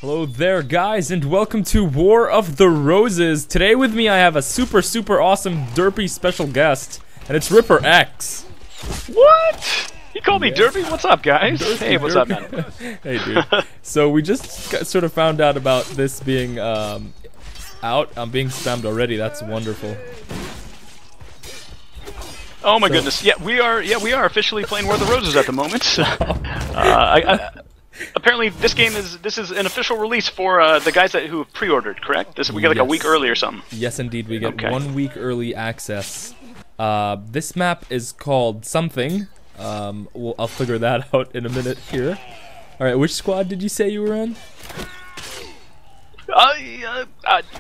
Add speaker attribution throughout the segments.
Speaker 1: Hello there, guys, and welcome to War of the Roses. Today with me I have a super awesome derpy special guest, and it's RipperX.
Speaker 2: What? You called me derpy? What's up, guys? Hey, what's up, man?
Speaker 1: Hey, dude. So we just sort of found out about this being out. I'm being spammed already. That's wonderful.
Speaker 2: Oh my goodness! Yeah, we are officially playing War of the Roses at the moment. Apparently, this is an official release for the guys who have pre-ordered. Correct? We get like a week early or something.
Speaker 1: Yes, indeed. We get 1 week early access. This map is called something. I'll figure that out in a minute here. All right, which squad did you say you were on?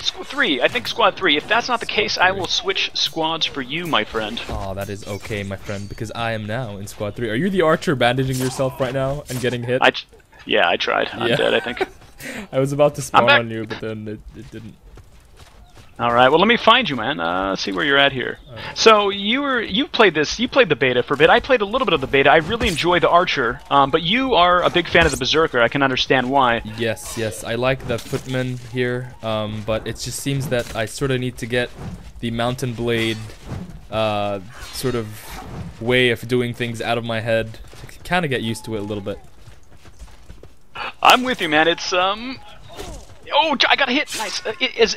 Speaker 2: Squad 3. I think Squad 3. If that's not the case, I will switch squads for you, my friend.
Speaker 1: Oh, that is okay, my friend, because I am now in Squad 3. Are you the archer bandaging yourself right now and getting hit?
Speaker 2: Yeah, I tried. I'm dead, I think.
Speaker 1: I was about to spawn on you, but then it didn't.
Speaker 2: Alright, well let me find you, man. See where you're at here. Right. So you played the beta for a bit. I played a little bit of the beta. I really enjoy the archer, but you are a big fan of the berserker. I can understand why.
Speaker 1: Yes, I like the footman here, but it just seems that I sort of need to get the mountain blade sort of way of doing things out of my head to kind of get used to it a little bit.
Speaker 2: I'm with you, man. It's Oh, I got a hit. Nice.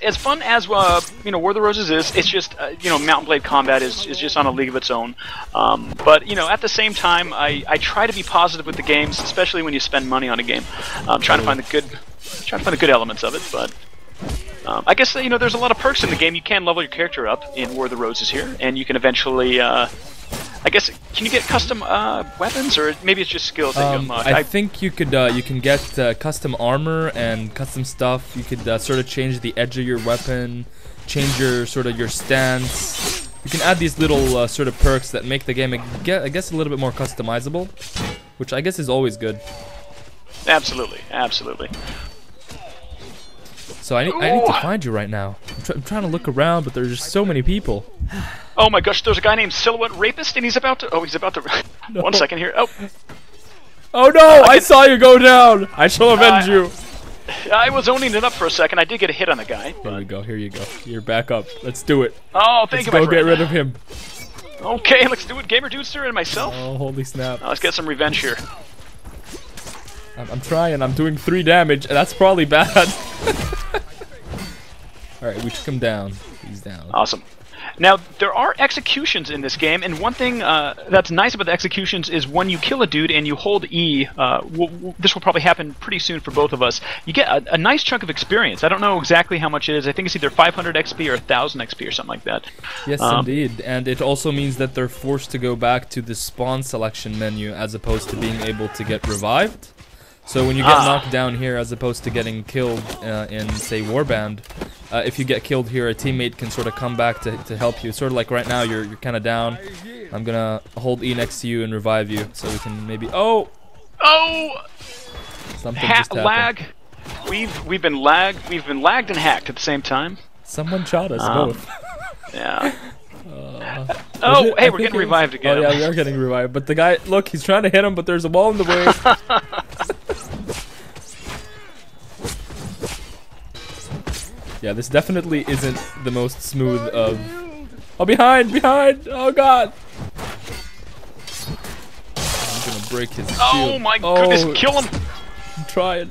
Speaker 2: As fun as War of the Roses is, it's just Mountain Blade combat is just on a league of its own. But at the same time, I try to be positive with the games, especially when you spend money on a game. Trying to find the good elements of it. But I guess there's a lot of perks in the game. You can level your character up in War of the Roses here, and you can eventually. I guess, can you get custom weapons, or maybe it's just skills that you unlock?
Speaker 1: I think you can get custom armor and custom stuff. You could sort of change the edge of your weapon, change your stance. You can add these little sort of perks that make the game, I guess, a little bit more customizable, which I guess is always good.
Speaker 2: Absolutely.
Speaker 1: So I need to find you right now. I'm trying to look around, but there's just so many people.
Speaker 2: Oh my gosh, there's a guy named Silhouette Rapist, and he's about to. No. 1 second here.
Speaker 1: Oh no! I saw you go down. I shall avenge you.
Speaker 2: I was owning it up for a second. I did get a hit on the guy.
Speaker 1: Here you go. You're back up. Let's do it.
Speaker 2: Oh, thank you, my friend.
Speaker 1: Let's go get rid of him.
Speaker 2: Okay, let's do it, Gamer Dudester and myself.
Speaker 1: Oh, holy snap!
Speaker 2: Let's get some revenge here.
Speaker 1: I'm trying. I'm doing 3 damage. That's probably bad. Alright, we took him down. He's down.
Speaker 2: Awesome. Now, there are executions in this game, and one thing that's nice about the executions is when you kill a dude and you hold E, this will probably happen pretty soon for both of us, you get a nice chunk of experience. I don't know exactly how much it is. I think it's either 500 XP or 1,000 XP or something like that.
Speaker 1: Yes, indeed. And it also means that they're forced to go back to the spawn selection menu as opposed to being able to get revived. So when you get knocked down here, as opposed to getting killed in, say, Warband, if you get killed here, a teammate can sort of come back to help you. Sort of like right now, you're kind of down. I'm gonna hold E next to you and revive you, so we can maybe. Oh! Something just happened.
Speaker 2: Lag. We've been lagged and hacked at the same time.
Speaker 1: Someone shot us both.
Speaker 2: Yeah. Hey, we're getting revived again.
Speaker 1: Oh yeah, we are getting revived. But the guy, look, he's trying to hit him, but there's a wall in the way. Yeah, this definitely isn't the most smooth of... Oh, behind! Oh, God! I'm gonna break his shield.
Speaker 2: Oh, my goodness, kill him!
Speaker 1: I'm trying.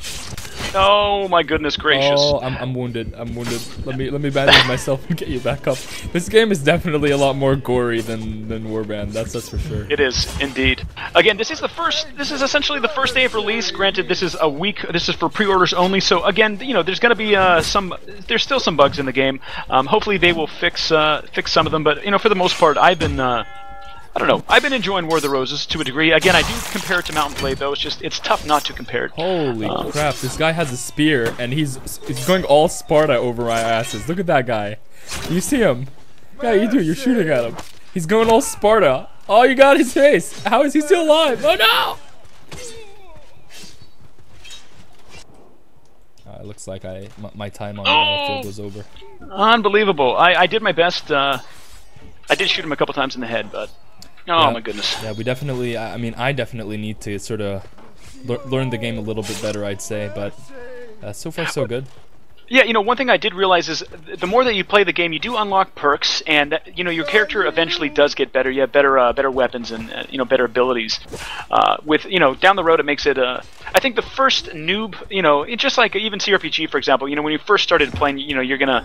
Speaker 2: Oh, my goodness gracious.
Speaker 1: Oh, I'm wounded. Let me bandage myself and get you back up. This game is definitely a lot more gory than Warband, that's for sure.
Speaker 2: It is, indeed. Again, this is essentially the first day of release. Granted, this is for pre-orders only, so again, there's gonna be there's still some bugs in the game. Hopefully they will fix some of them, but for the most part, I've been enjoying War of the Roses to a degree. Again, I do compare it to Mountain Blade, though. It's tough not to compare it.
Speaker 1: Holy crap! This guy has a spear, and he's going all Sparta over my asses. Look at that guy. You see him? Yeah, you do. You're shooting at him. He's going all Sparta. All you got is his face. How is he still alive? Oh no! It looks like my time on the battlefield was over.
Speaker 2: Unbelievable. I did my best. I did shoot him a couple times in the head, but. Oh my goodness.
Speaker 1: Yeah, we definitely. I mean, I definitely need to sort of learn the game a little bit better, I'd say. But So far, so good.
Speaker 2: Yeah, one thing I did realize is the more that you play the game, you do unlock perks, and your character eventually does get better. You have better weapons and better abilities. With down the road, it makes it. I think the first noob, it's just like even CRPG, for example. When you first started playing, you're gonna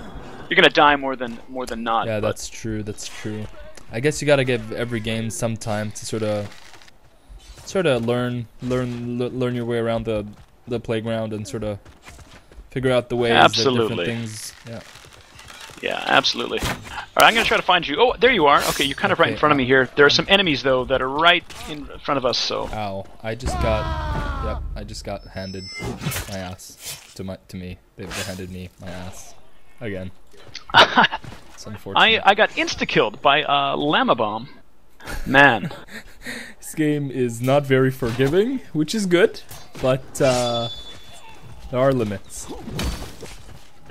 Speaker 2: die more than not.
Speaker 1: Yeah, that's true. That's true. I guess you gotta give every game some time to sort of learn your way around the playground and sort of figure out the ways that different things.
Speaker 2: Yeah, absolutely. All right, I'm gonna try to find you. Oh, there you are. Okay, you're kind of right in front of me here. There are some enemies though that are right in front of us. So.
Speaker 1: Ow! I just got handed my ass to me. They handed me my ass again. It's unfortunate.
Speaker 2: I got insta-killed by Llama Bomb. Man.
Speaker 1: This game is not very forgiving, which is good, but there are limits.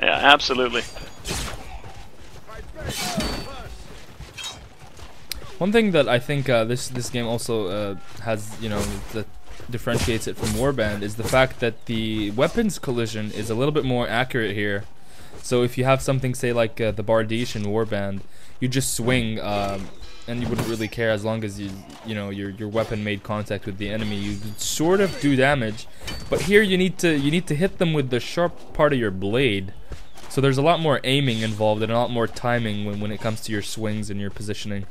Speaker 2: Yeah, absolutely.
Speaker 1: One thing that I think this game also has, that differentiates it from Warband is the fact that the weapons collision is a little bit more accurate here. So if you have something, say like the Bardiche in Warband, you just swing, and you wouldn't really care as long as your weapon made contact with the enemy. You sort of do damage, but here you need to hit them with the sharp part of your blade. So there's a lot more aiming involved and a lot more timing when it comes to your swings and your positioning.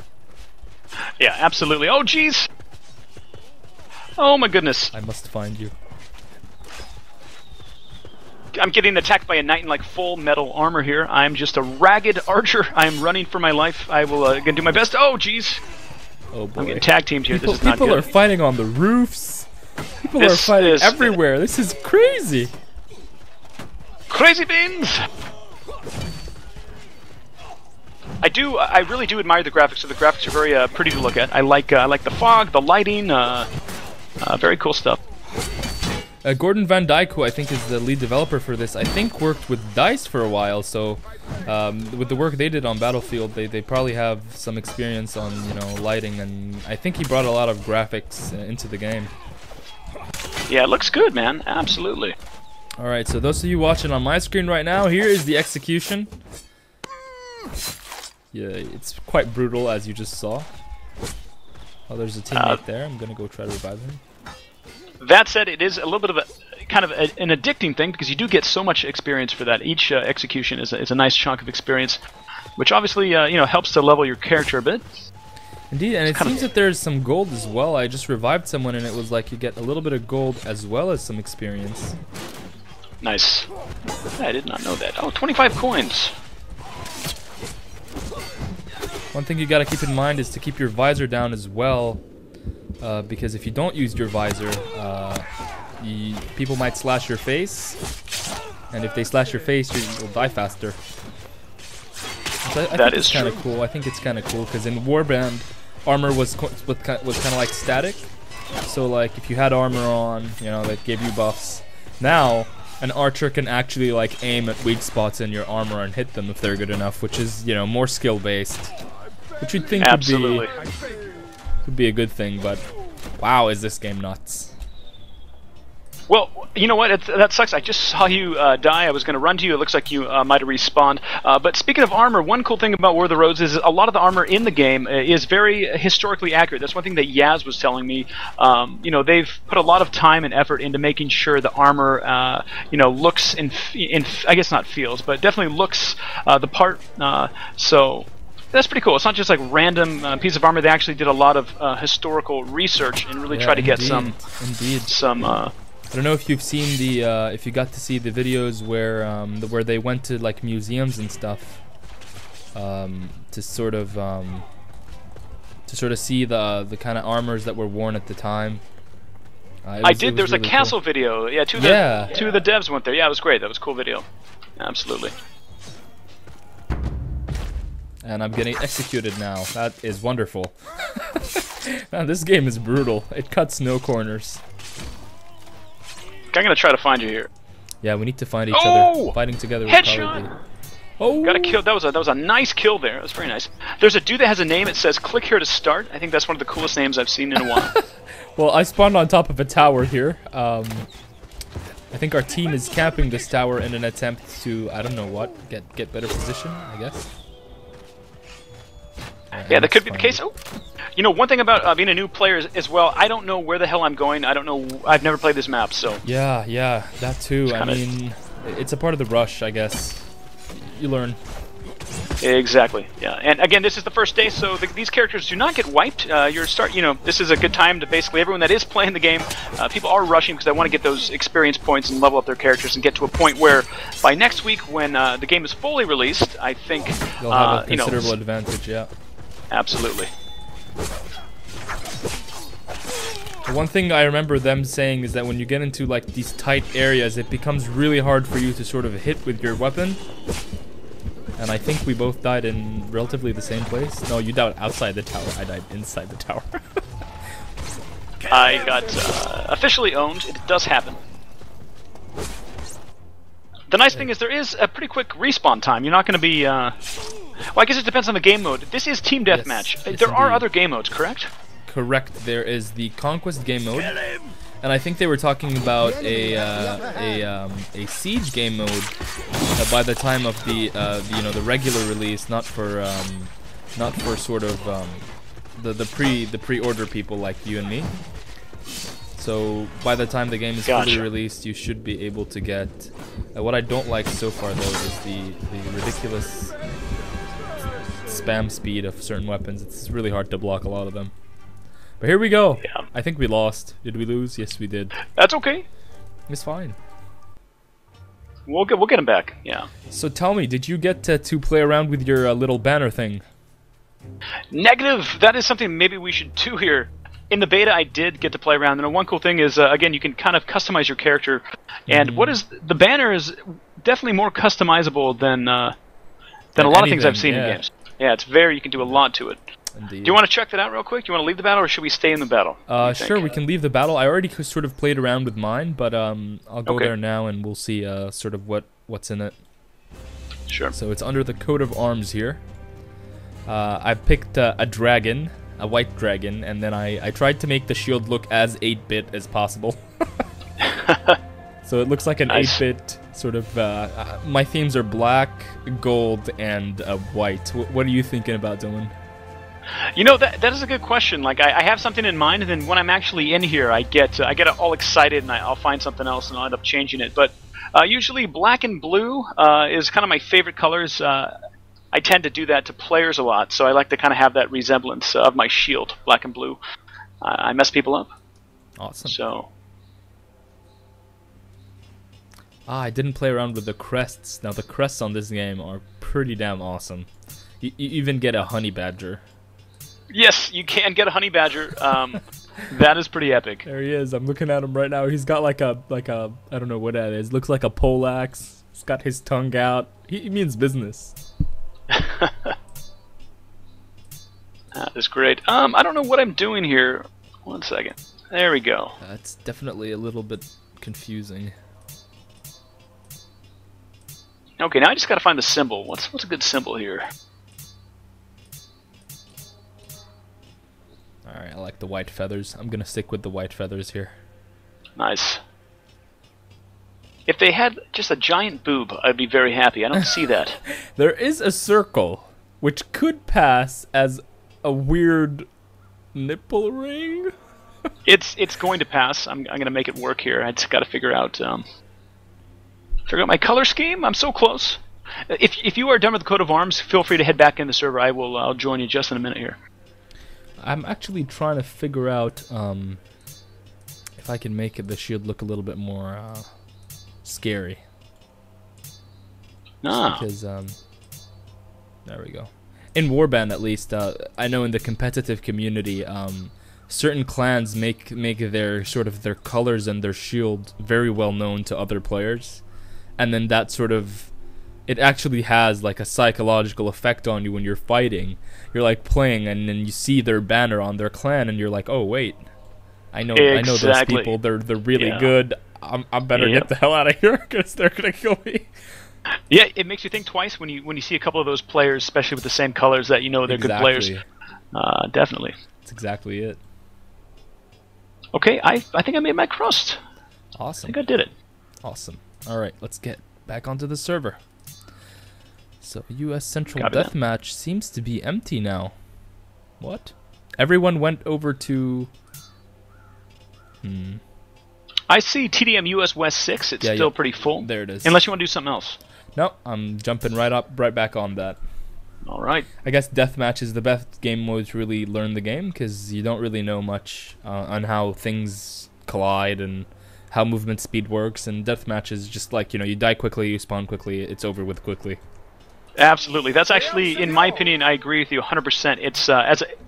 Speaker 2: Yeah, absolutely. Oh, jeez. Oh my goodness.
Speaker 1: I must find you.
Speaker 2: I'm getting attacked by a knight in like full metal armor here. I'm just a ragged archer. I'm running for my life. I will gonna do my best. Oh, jeez.
Speaker 1: Oh boy.
Speaker 2: I'm getting tag teamed here. This is not good.
Speaker 1: People are fighting on the roofs. People are fighting everywhere. This is crazy.
Speaker 2: Crazy beans. I really do admire the graphics. So the graphics are very pretty to look at. I like the fog, the lighting. Very cool stuff.
Speaker 1: Gordon Van Dyke, who I think is the lead developer for this, I think worked with DICE for a while, so with the work they did on Battlefield, they probably have some experience on lighting, and I think he brought a lot of graphics into the game.
Speaker 2: Yeah, it looks good, man. Absolutely.
Speaker 1: Alright, so those of you watching on my screen right now, here is the execution. Yeah, it's quite brutal, as you just saw. Oh, there's a teammate there. I'm gonna go try to revive him.
Speaker 2: That said, it is a little bit of an addicting thing because you do get so much experience for that. Each execution is a nice chunk of experience, which obviously helps to level your character a bit.
Speaker 1: Indeed, and it seems that there's some gold as well. I just revived someone and it was like you get a little bit of gold as well as some experience.
Speaker 2: Nice. I did not know that. Oh, 25 coins.
Speaker 1: One thing you gotta keep in mind is to keep your visor down as well. Because if you don't use your visor, people might slash your face, and if they slash your face, you'll die faster. So I think it's kind of cool. I think it's kind of cool because in Warband, armor was kind of like static. So like if you had armor on, that gave you buffs. Now an archer can actually like aim at weak spots in your armor and hit them if they're good enough, which is more skill based, which you'd think would be a good thing, but wow, is this game nuts.
Speaker 2: Well, you know what? That sucks. I just saw you die. I was going to run to you. It looks like you might have respawned. But speaking of armor, one cool thing about War of the Roads is a lot of the armor in the game is very historically accurate. That's one thing that Yaz was telling me. They've put a lot of time and effort into making sure the armor, looks I guess not feels, but definitely looks the part. So that's pretty cool. It's not just like random piece of armor. They actually did a lot of historical research and really try to get some. I
Speaker 1: don't know if you've seen if you got to see the videos where they went to like museums and stuff, to sort of see the kind of armors that were worn at the time.
Speaker 2: I did. There was really a castle video. Yeah, two of the devs went there. Yeah, it was great. That was a cool video. Absolutely.
Speaker 1: And I'm getting executed now. That is wonderful. Man, this game is brutal. It cuts no corners.
Speaker 2: I'm gonna try to find you here.
Speaker 1: Yeah, we need to find each other. Fighting together would probably be...
Speaker 2: Oh! Got a kill. That was a nice kill there. That was very nice. There's a dude that has a name. It says "Click here to start." I think that's one of the coolest names I've seen in a while.
Speaker 1: Well, I spawned on top of a tower here. I I think our team is capping this tower in an attempt to, I don't know what, get better position, I guess.
Speaker 2: Yeah, that could be the case. Oh, you know, one thing about being a new player as well, I don't know where the hell I'm going. I don't know. I've never played this map, so.
Speaker 1: Yeah, that too. I mean, it's a part of the rush, I guess. You learn.
Speaker 2: Exactly. Yeah, and again, this is the first day, so these characters do not get wiped. You know, this is a good time to basically everyone that is playing the game. People are rushing because they want to get those experience points and level up their characters and get to a point where by next week, when the game is fully released, I think
Speaker 1: they'll have a considerable advantage. Yeah.
Speaker 2: Absolutely.
Speaker 1: One thing I remember them saying is that when you get into like these tight areas, it becomes really hard for you to sort of hit with your weapon. And I think we both died in relatively the same place. No, you died outside the tower. I died inside the tower.
Speaker 2: I got officially owned. It does happen. The nice thing is there is a pretty quick respawn time. You're not going to be... well, I guess it depends on the game mode. This is Team Deathmatch.
Speaker 1: Yes,
Speaker 2: there are other game modes, correct?
Speaker 1: Correct. There is the Conquest game mode. And I think they were talking about a siege game mode by the time of the you know, the regular release, not for sort of the pre-order people like you and me. So by the time the game is fully released, you should be able to get. What I don't like so far though is the ridiculous spam speed of certain weapons. It's really hard to block a lot of them. But here we go.
Speaker 2: Yeah.
Speaker 1: I think we lost. Did we lose? Yes, we did.
Speaker 2: That's okay.
Speaker 1: It's fine.
Speaker 2: We'll get him back. Yeah.
Speaker 1: So tell me, did you get to play around with your little banner thing?
Speaker 2: Negative. That is something maybe we should do here. In the beta, I did get to play around, and one cool thing is, again, you can kind of customize your character. And what is the banner is definitely more customizable than a lot of things I've seen in games. Yeah, it's you can do a lot to it.
Speaker 1: Indeed.
Speaker 2: Do you want to check that out real quick? Do you want to leave the battle, or should we stay in the battle?
Speaker 1: Sure, we can leave the battle. I already sort of played around with mine, but I'll go there now, and we'll see sort of what's in it.
Speaker 2: Sure.
Speaker 1: So it's under the coat of arms here. I picked a dragon, a white dragon, and then I tried to make the shield look as 8-bit as possible. So it looks like an 8-bit sort of... my themes are black, gold, and white. What are you thinking about, Dylan?
Speaker 2: You know, that is a good question. Like, I have something in mind, and then when I'm actually in here, I get all excited, and I'll find something else, and I'll end up changing it. But usually black and blue is kind of my favorite colors. I tend to do that to players a lot, so I like to kind of have that resemblance of my shield, black and blue. I mess people up.
Speaker 1: Awesome.
Speaker 2: So...
Speaker 1: I didn't play around with the crests. Now, the crests on this game are pretty damn awesome. You even get a honey badger.
Speaker 2: Yes, you can get a honey badger. That is pretty epic.
Speaker 1: There he is. I'm looking at him right now. He's got like a I don't know what that is. Looks like a poleaxe. He's got his tongue out. He means business.
Speaker 2: That is great. I don't know what I'm doing here. 1 second. There we go.
Speaker 1: It's definitely a little bit confusing.
Speaker 2: Okay, now I just gotta find the symbol. What's a good symbol here?
Speaker 1: Alright, I like the white feathers. I'm gonna stick with the white feathers here.
Speaker 2: Nice. If they had just a giant boob, I'd be very happy. I don't see that.
Speaker 1: There is a circle, which could pass as a weird nipple ring.
Speaker 2: It's going to pass. I'm gonna make it work here. I just gotta figure out my color scheme. I'm so close. If you are done with the coat of arms, feel free to head back in the server. I'll join you just in a minute here.
Speaker 1: I'm actually trying to figure out if I can make the shield look a little bit more scary. Because there we go. In Warband, at least, I know in the competitive community, certain clans make their sort of their colors and their shield very well known to other players. And then that sort of, it actually has like a psychological effect on you when you're fighting. You're like playing, and then you see their banner on their clan, and you're like, oh wait, I know those people. They're really good. I'm better get the hell out of here because they're gonna kill me.
Speaker 2: Yeah, it makes you think twice when you see a couple of those players, especially with the same colors, that you know they're good players. Definitely.
Speaker 1: That's exactly it.
Speaker 2: Okay, I think I made my crust.
Speaker 1: Awesome.
Speaker 2: I think I did it.
Speaker 1: Awesome. Alright, let's get back onto the server. So, US Central
Speaker 2: Copy that.
Speaker 1: Deathmatch seems to be empty now. What? Everyone went over to...
Speaker 2: I see TDM US West 6. It's still pretty full.
Speaker 1: There it is.
Speaker 2: Unless you want to do something else.
Speaker 1: No, I'm jumping right back on that.
Speaker 2: All right.
Speaker 1: I guess Deathmatch is the best game mode to really learn the game, because you don't really know much on how things collide and how movement speed works, and Deathmatch is just like, you know, you die quickly, you spawn quickly, it's over with quickly.
Speaker 2: Absolutely. That's actually, in my opinion, I agree with you 100%. It's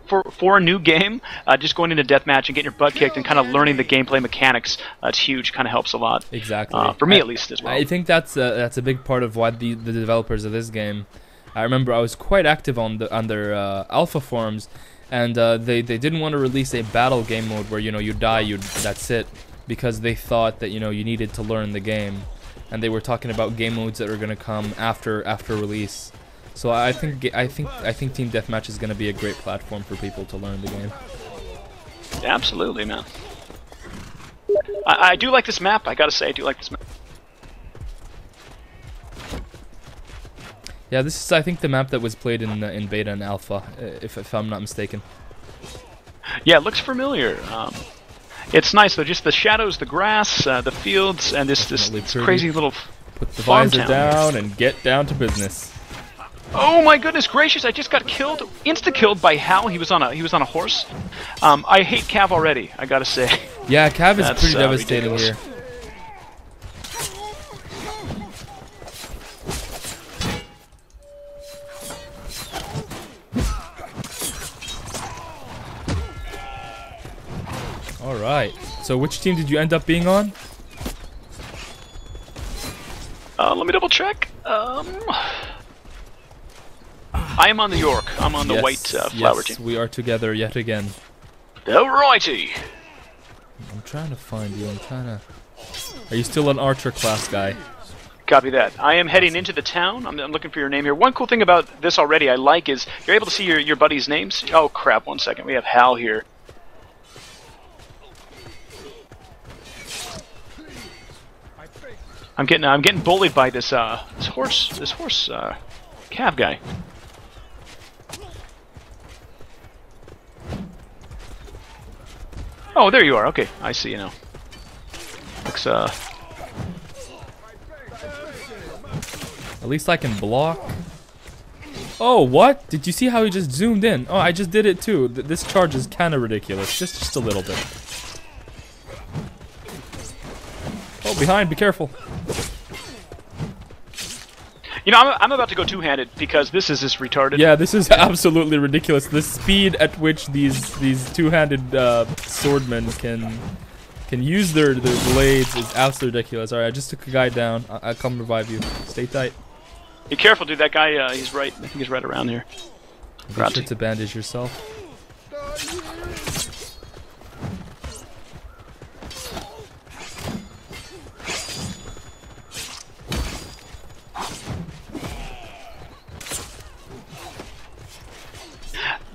Speaker 2: for a new game, just going into deathmatch and getting your butt kicked and kind of learning the gameplay mechanics. It's huge. Kind of helps a lot.
Speaker 1: Exactly.
Speaker 2: For me, at least, as well.
Speaker 1: I think that's a big part of why the developers of this game. I remember I was quite active on their alpha forums, and they didn't want to release a battle game mode where, you know, you die, that's it, because they thought that, you know, you needed to learn the game. And they were talking about game modes that are going to come after release. So I think Team Deathmatch is going to be a great platform for people to learn the game.
Speaker 2: Absolutely, man. I do like this map. I gotta say, I do like this map.
Speaker 1: Yeah, this is, I think, the map that was played in beta and alpha, if I'm not mistaken.
Speaker 2: Yeah, it looks familiar. It's nice though, just the shadows, the grass, the fields, and this crazy little
Speaker 1: Put the
Speaker 2: farm
Speaker 1: visor
Speaker 2: town
Speaker 1: down and get down to business.
Speaker 2: Oh my goodness gracious! I just got killed, insta-killed by Hal. He was on a horse. I hate Cav already. I gotta say.
Speaker 1: Yeah, Cav is pretty devastating
Speaker 2: ridiculous.
Speaker 1: here. Alright, so which team did you end up being on?
Speaker 2: Let me double check. I am on the York. I'm on the white flower team.
Speaker 1: Yes, we are together yet again.
Speaker 2: Alrighty.
Speaker 1: I'm trying to find you, Are you still an archer class guy?
Speaker 2: Copy that. I am heading into the town. I'm looking for your name here. One cool thing about this already I like is you're able to see your buddies' names. Oh crap, one second. We have Hal here. I'm getting bullied by this horse Cav guy. Oh, there you are. Okay, I see you now. Looks
Speaker 1: At least I can block. Oh, what? Did you see how he just zoomed in? Oh, I just did it too. This charge is kind of ridiculous. Just a little bit. Oh, behind, be careful.
Speaker 2: You know, I'm about to go two-handed because this is just retarded.
Speaker 1: Yeah, this is absolutely ridiculous. The speed at which these two-handed swordmen can use their blades is absolutely ridiculous. Alright, I just took a guy down. I'll come revive you. Stay tight.
Speaker 2: Be careful, dude. That guy, he's right. I think he's right around here.
Speaker 1: Be sure to bandage yourself.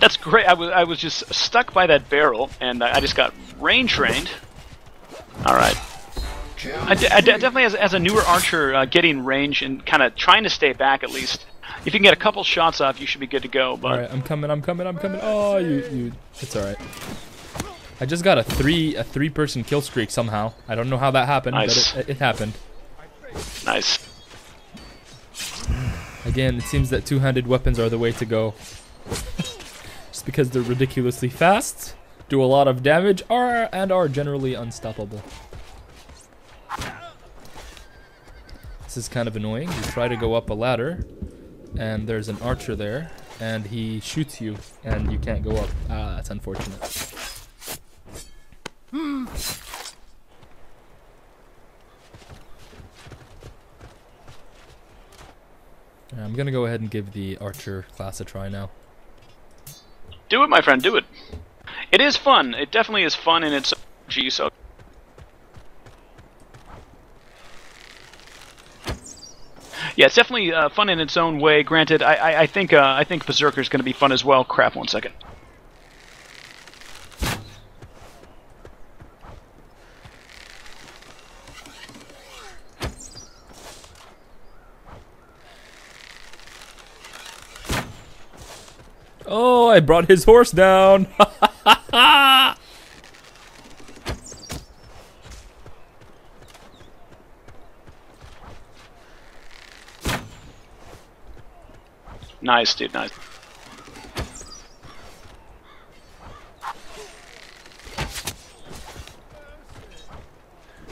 Speaker 2: That's great. I was just stuck by that barrel, and I just got rain trained. All right. I definitely, as a newer archer, getting range and kind of trying to stay back at least. If you can get a couple shots off, you should be good to go. But
Speaker 1: alright, I'm coming. Oh, you. It's alright. I just got a three-person kill streak somehow. I don't know how that happened,
Speaker 2: nice.
Speaker 1: But it happened.
Speaker 2: Nice.
Speaker 1: Again, it seems that two-handed weapons are the way to go. Just because they're ridiculously fast, do a lot of damage, and are generally unstoppable. This is kind of annoying. You try to go up a ladder, and there's an archer there, and he shoots you, and you can't go up. Ah, that's unfortunate. I'm gonna go ahead and give the archer class a try now.
Speaker 2: Do it, my friend. Do it. It is fun. It definitely is fun in its G. So. Yeah, it's definitely fun in its own way. Granted, I think Berserker is going to be fun as well. Crap, one second.
Speaker 1: I brought his horse down.
Speaker 2: Nice, dude, nice.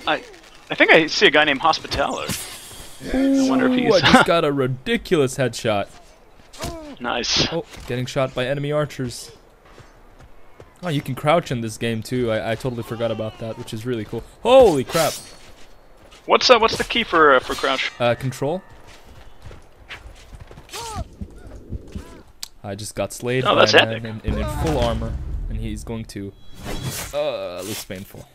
Speaker 2: I think I see a guy named Hospitaller. I wonder if he's...
Speaker 1: I just got a ridiculous headshot.
Speaker 2: Nice.
Speaker 1: Oh, getting shot by enemy archers. Oh, you can crouch in this game too. I totally forgot about that, which is really cool. Holy crap!
Speaker 2: What's the key for crouch?
Speaker 1: Control. I just got slayed
Speaker 2: Oh,
Speaker 1: by
Speaker 2: that's
Speaker 1: a man
Speaker 2: epic.
Speaker 1: in full armor, and he's going to. Looks painful.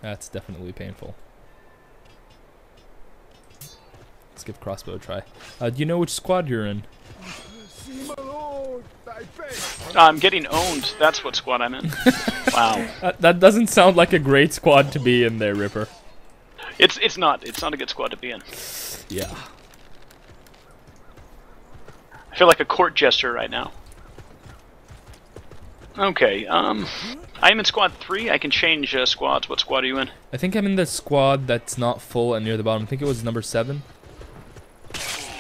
Speaker 1: That's definitely painful. Let's give crossbow a try. Do you know which squad you're in?
Speaker 2: I'm getting owned. That's what squad I'm in. Wow.
Speaker 1: That doesn't sound like a great squad to be in there, Ripper.
Speaker 2: It's not. It's not a good squad to be in.
Speaker 1: Yeah.
Speaker 2: I feel like a court jester right now. Okay. I'm in squad 3. I can change squads. What squad are you in?
Speaker 1: I think I'm in the squad that's not full and near the bottom. I think it was number 7.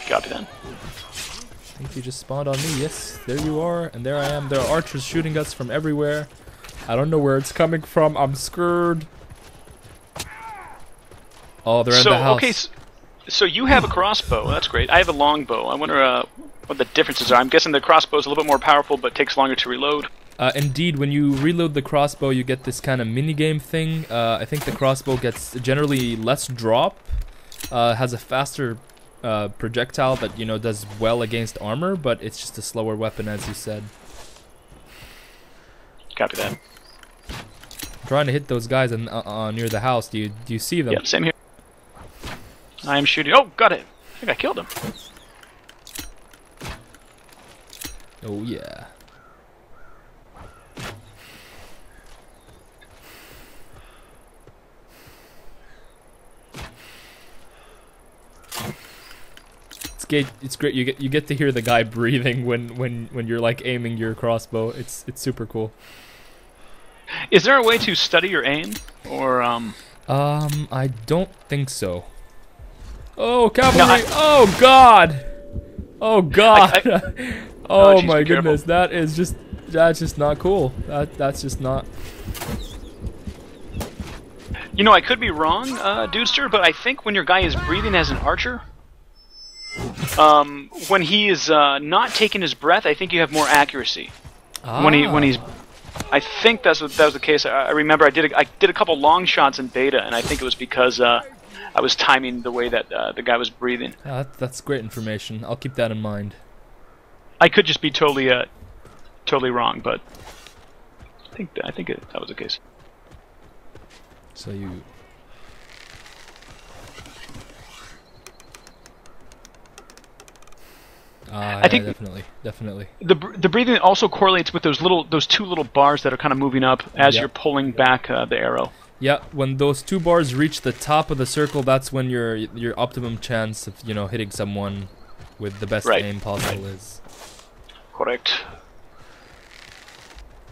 Speaker 2: Copy then.
Speaker 1: I think you just spawned on me. Yes, there you are, and there I am. There are archers shooting us from everywhere. I don't know where it's coming from. I'm scared. Oh, they're in the house.
Speaker 2: Okay, so you have a crossbow. That's great. I have a longbow. I wonder what the differences are. I'm guessing the crossbow is a little bit more powerful, but takes longer to reload.
Speaker 1: Indeed, when you reload the crossbow, you get this kind of minigame thing. I think the crossbow gets generally less drop, has a faster projectile that, you know, does well against armor, but it's just a slower weapon, as you said.
Speaker 2: Copy that.
Speaker 1: I'm trying to hit those guys near the house. Do you see them?
Speaker 2: Yep, same here. I am shooting. Oh, got it. I think I killed him.
Speaker 1: Oh yeah. It's great. You get to hear the guy breathing when you're like aiming your crossbow. It's super cool.
Speaker 2: Is there a way to study your aim, or
Speaker 1: I don't think so. Oh, cavalry! Oh God! Oh God! Oh
Speaker 2: geez,
Speaker 1: my
Speaker 2: be
Speaker 1: goodness!
Speaker 2: careful.
Speaker 1: That's just not cool. That's just not.
Speaker 2: You know, I could be wrong, Dudester, but I think when your guy is breathing as an archer, when he is not taking his breath, I think you have more accuracy. When he's, I think that was the case. I remember I did a couple long shots in beta, and I think it was because I was timing the way that the guy was breathing.
Speaker 1: That's great information. I'll keep that in mind.
Speaker 2: I could just be totally wrong, but I think that was the case.
Speaker 1: So you. I think definitely.
Speaker 2: The breathing also correlates with those two little bars that are kind of moving up as you're pulling back the arrow.
Speaker 1: Yeah, when those two bars reach the top of the circle, that's when your optimum chance of hitting someone with the best aim possible is.
Speaker 2: Correct.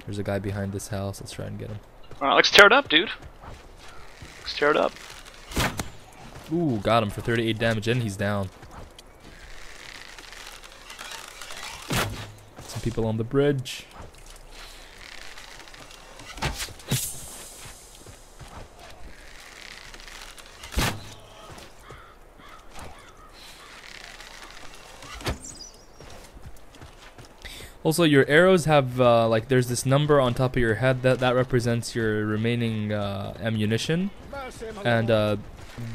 Speaker 1: There's a guy behind this house. Let's try and get him.
Speaker 2: All right, let's tear it up, dude. Let's tear it up.
Speaker 1: Ooh, got him for 38 damage, and he's down. Some people on the bridge. Also, your arrows have like there's this number on top of your head that represents your remaining ammunition, and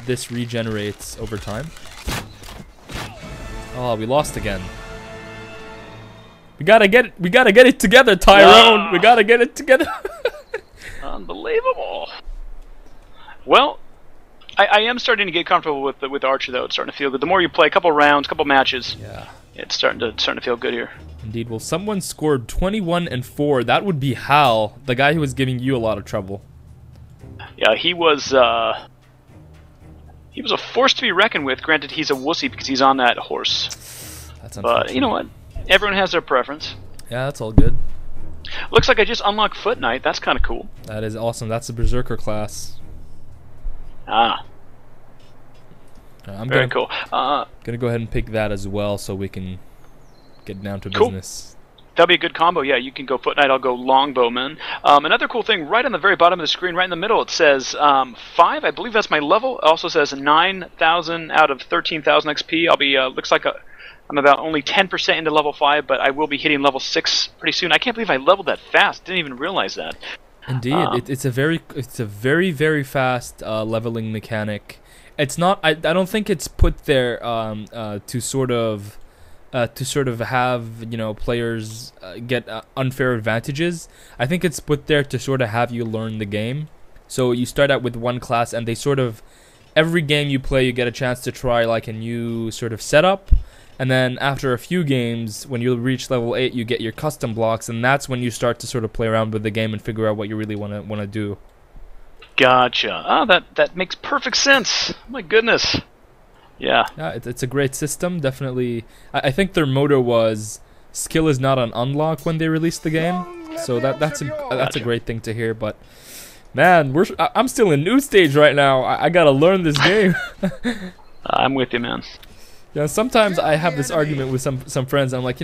Speaker 1: this regenerates over time. Oh, we lost again. We gotta get it together, Tyrone. We gotta get it together.
Speaker 2: Unbelievable. Well, I am starting to get comfortable with Archer though. It's starting to feel good. The more you play, a couple rounds, couple matches, it's starting to feel good here.
Speaker 1: Indeed. Well, someone scored 21 and 4. That would be Hal, the guy who was giving you a lot of trouble.
Speaker 2: Yeah, he was He was a force to be reckoned with. Granted, he's a wussy because he's on that horse.
Speaker 1: That's unfortunate.
Speaker 2: But you know what? Everyone has their preference.
Speaker 1: Yeah, that's all good.
Speaker 2: Looks like I just unlocked Foot Knight. That's kind of cool.
Speaker 1: That is awesome. That's a berserker class.
Speaker 2: Ah.
Speaker 1: I'm
Speaker 2: Very cool.
Speaker 1: Gonna go ahead and pick that as well, so we can get down to
Speaker 2: Cool.
Speaker 1: business.
Speaker 2: That'll be a good combo. Yeah, you can go Foot Knight. I'll go Longbowman. Another cool thing, right on the very bottom of the screen, right in the middle, it says 5. I believe that's my level. It also says 9,000 out of 13,000 XP. I'll be looks like I'm about only 10% into level 5, but I will be hitting level 6 pretty soon. I can't believe I leveled that fast. Didn't even realize that.
Speaker 1: Indeed, it's a very fast leveling mechanic. It's not. I don't think it's put there to sort of have players get unfair advantages. I think it's put there to sort of have you learn the game. So you start out with one class, and they sort of every game you play, you get a chance to try like a new sort of setup. And then after a few games, when you reach level 8, you get your custom blocks, and that's when you start to sort of play around with the game and figure out what you really want to do.
Speaker 2: Gotcha. Oh, that makes perfect sense. My goodness. Yeah.
Speaker 1: Yeah, it's a great system. Definitely, I think their motto was "Skill is not an unlock" when they released the game. So that's a great thing to hear. But man, I'm still in new stage right now. I gotta learn this game.
Speaker 2: I'm with you, man.
Speaker 1: Yeah, sometimes I have this argument with some friends. I'm like,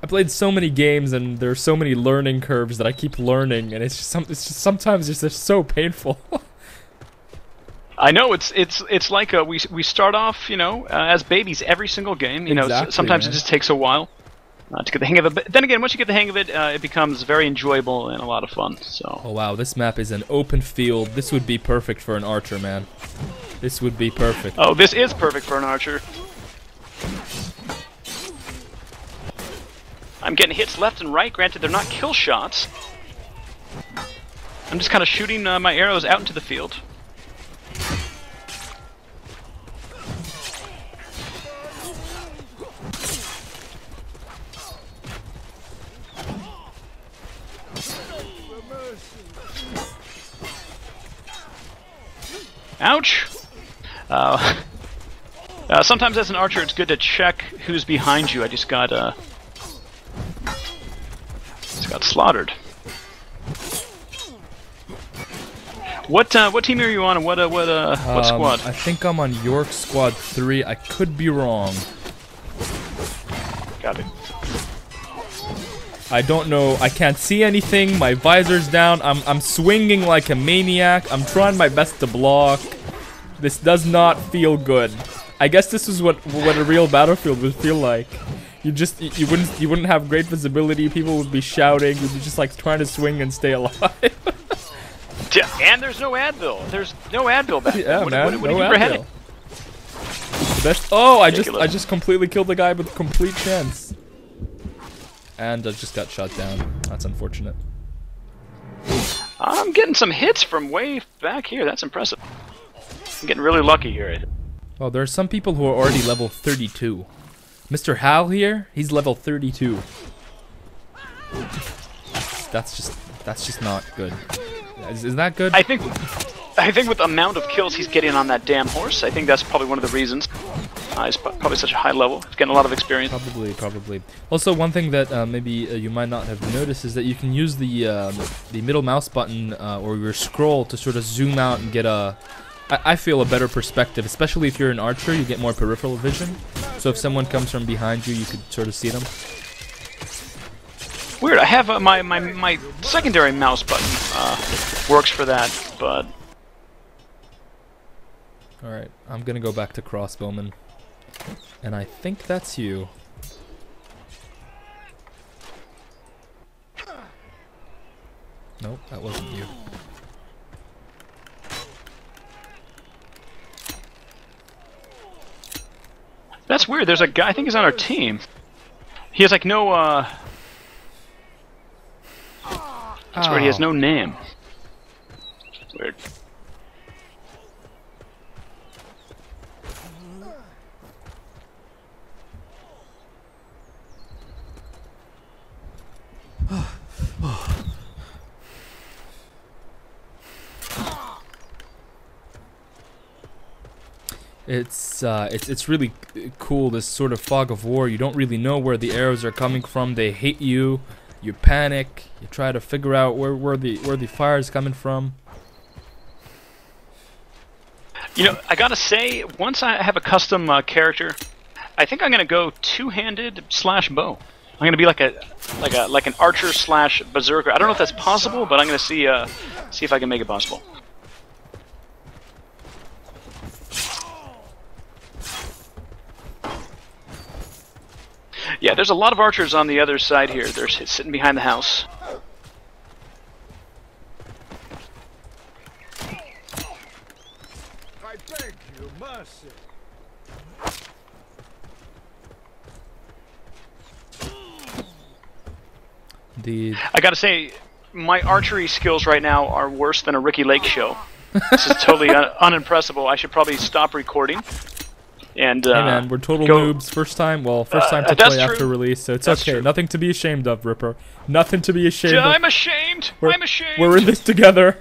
Speaker 1: I played so many games and there's so many learning curves that I keep learning, and it's just sometimes it's just so painful.
Speaker 2: I know it's like we start off as babies every single game.
Speaker 1: Exactly,
Speaker 2: sometimes
Speaker 1: man.
Speaker 2: it just takes a while to get the hang of it. But then again, once you get the hang of it, it becomes very enjoyable and a lot of fun. So.
Speaker 1: Oh wow, this map is an open field. This would be perfect for an archer, man. This would be perfect.
Speaker 2: Oh, this is perfect for an archer. I'm getting hits left and right. Granted, they're not kill shots. I'm just kind of shooting my arrows out into the field. Ouch! Sometimes as an archer it's good to check who's behind you. I just got slaughtered. What team are you on, and what squad?
Speaker 1: I think I'm on York Squad 3. I could be wrong.
Speaker 2: Got it.
Speaker 1: I don't know. I can't see anything. My visor's down. I'm swinging like a maniac. I'm trying my best to block. This does not feel good. I guess this is what a real battlefield would feel like. You wouldn't have great visibility. People would be shouting. You'd be just like trying to swing and stay alive.
Speaker 2: And there's no Advil. There's no Advil back.
Speaker 1: Yeah, man.
Speaker 2: What
Speaker 1: No
Speaker 2: Advil.
Speaker 1: Best. Oh, I just completely killed the guy with complete chance. And I just got shot down. That's unfortunate.
Speaker 2: I'm getting some hits from way back here. That's impressive. I'm getting really lucky here.
Speaker 1: Oh, there are some people who are already level 32. Mr. Hal here, he's level 32. That's just not good. Is that good?
Speaker 2: I think with the amount of kills he's getting on that damn horse, I think that's probably one of the reasons. He's probably such a high level. He's getting a lot of experience.
Speaker 1: Probably. Also, one thing that maybe you might not have noticed is that you can use the middle mouse button or your scroll to sort of zoom out and get I feel a better perspective, especially if you're an archer. You get more peripheral vision. So if someone comes from behind you, you could sort of see them.
Speaker 2: Weird. I have my secondary mouse button works for that, but.
Speaker 1: All right, I'm gonna go back to crossbowman, and I think that's you. Nope, that wasn't you.
Speaker 2: That's weird. There's a guy. I think he's on our team. He has like no. That's weird. He has no name. It's weird.
Speaker 1: It's really cool, this sort of fog of war. You don't really know where the arrows are coming from. They hit you. You panic. You try to figure out where the fire is coming from.
Speaker 2: You know, I gotta say, once I have a custom character, I think I'm gonna go two-handed / bow. I'm gonna be like an archer / berserker. I don't know if that's possible, but I'm gonna see if I can make it possible. Yeah, there's a lot of archers on the other side here. They're sitting behind the house.
Speaker 3: I beg you, mercy.
Speaker 2: I gotta say, my archery skills right now are worse than a Ricky Lake show. This is totally unimpressible. I should probably stop recording. And
Speaker 1: hey man, we're total noobs. First time to play after release, so it's okay. True. Nothing to be ashamed of, Ripper. Nothing to be ashamed of.
Speaker 2: I'm ashamed. I'm ashamed.
Speaker 1: We're in this together.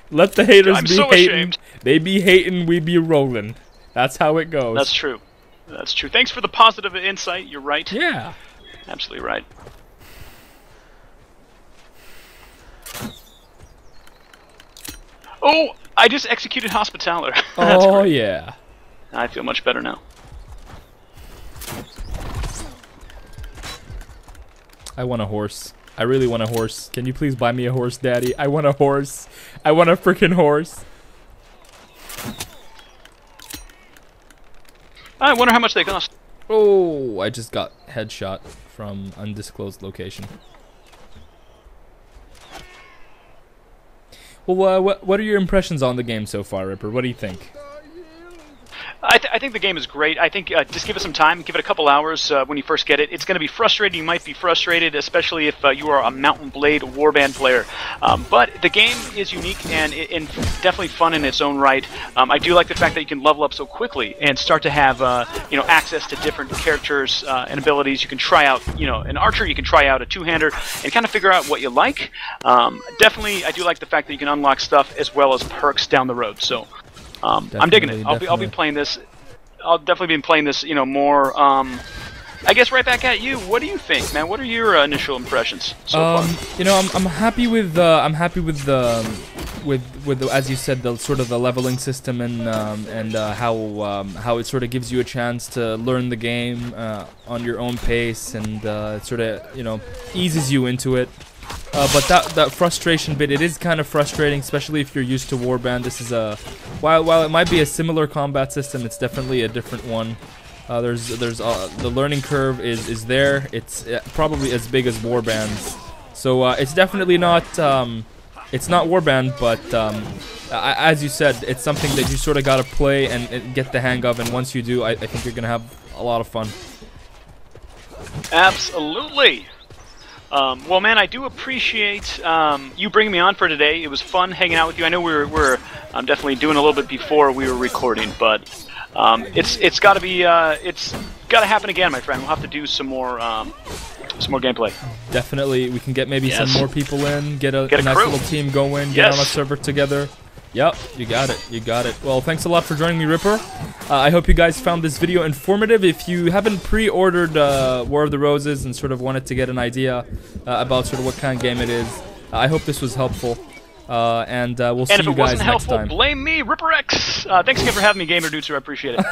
Speaker 1: Let the haters be
Speaker 2: so
Speaker 1: hating.
Speaker 2: Ashamed.
Speaker 1: They be hating, we be rolling. That's how it goes.
Speaker 2: That's true. That's true. Thanks for the positive insight. You're right.
Speaker 1: Yeah.
Speaker 2: Absolutely right. Oh, I just executed Hospitaller.
Speaker 1: Oh yeah.
Speaker 2: I feel much better now.
Speaker 1: I want a horse. I really want a horse. Can you please buy me a horse, Daddy? I want a horse. I want a freaking horse.
Speaker 2: I wonder how much they cost.
Speaker 1: Oh, I just got headshot from undisclosed location. Well, what are your impressions on the game so far, Ripper? What do you think?
Speaker 2: I think the game is great. I think just give it some time, give it a couple hours when you first get it. It's going to be frustrating. You might be frustrated, especially if you are a Mountain Blade warband player. But the game is unique and definitely fun in its own right. I do like the fact that you can level up so quickly and start to have access to different characters and abilities. You can try out an archer, you can try out a two-hander, and kind of figure out what you like. Definitely, I do like the fact that you can unlock stuff as well as perks down the road. So. I'm digging it. I'll be playing this. I'll definitely be playing this, more. I guess right back at you. What do you think, man? What are your initial impressions so far?
Speaker 1: I'm happy with with as you said, the sort of the leveling system and how it sort of gives you a chance to learn the game on your own pace, and it sort of eases you into it. But that frustration bit, it is kind of frustrating, especially if you're used to Warband. This is while it might be a similar combat system, it's definitely a different one. There's the learning curve is there. It's probably as big as Warband's, so it's definitely not it's not Warband, but as you said, it's something that you sort of gotta play and get the hang of. And once you do, I think you're gonna have a lot of fun.
Speaker 2: Absolutely. Well, man, I do appreciate you bringing me on for today. It was fun hanging out with you. I know we're definitely doing a little bit before we were recording, but it's got to be it's got to happen again, my friend. We'll have to do some more gameplay.
Speaker 1: Definitely, we can get maybe some more people in, get a nice
Speaker 2: crew.
Speaker 1: little team going, get on a server together. Yep, you got it. You got it. Well, thanks a lot for joining me, Ripper. I hope you guys found this video informative. If you haven't pre-ordered War of the Roses and sort of wanted to get an idea about sort of what kind of game it is, I hope this was helpful. And we'll see you guys next time. And if it wasn't helpful, blame me, RipperX. Thanks again for having me, Gamer Dudes. I appreciate it.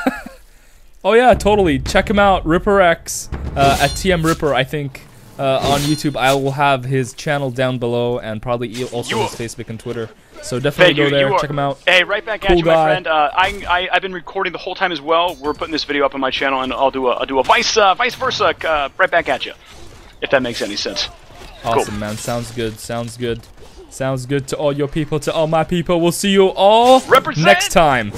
Speaker 1: Oh yeah, totally. Check him out, RipperX at TM Ripper, I think. On YouTube, I will have his channel down below, and probably also his Facebook and Twitter. So definitely go there, check him out.
Speaker 2: Hey, right back at you, my friend. I've been recording the whole time as well. We're putting this video up on my channel, and I'll do a vice versa right back at you, if that makes any sense.
Speaker 1: Awesome, man. Sounds good. Sounds good. Sounds good to all your people, to all my people. We'll see you all next time.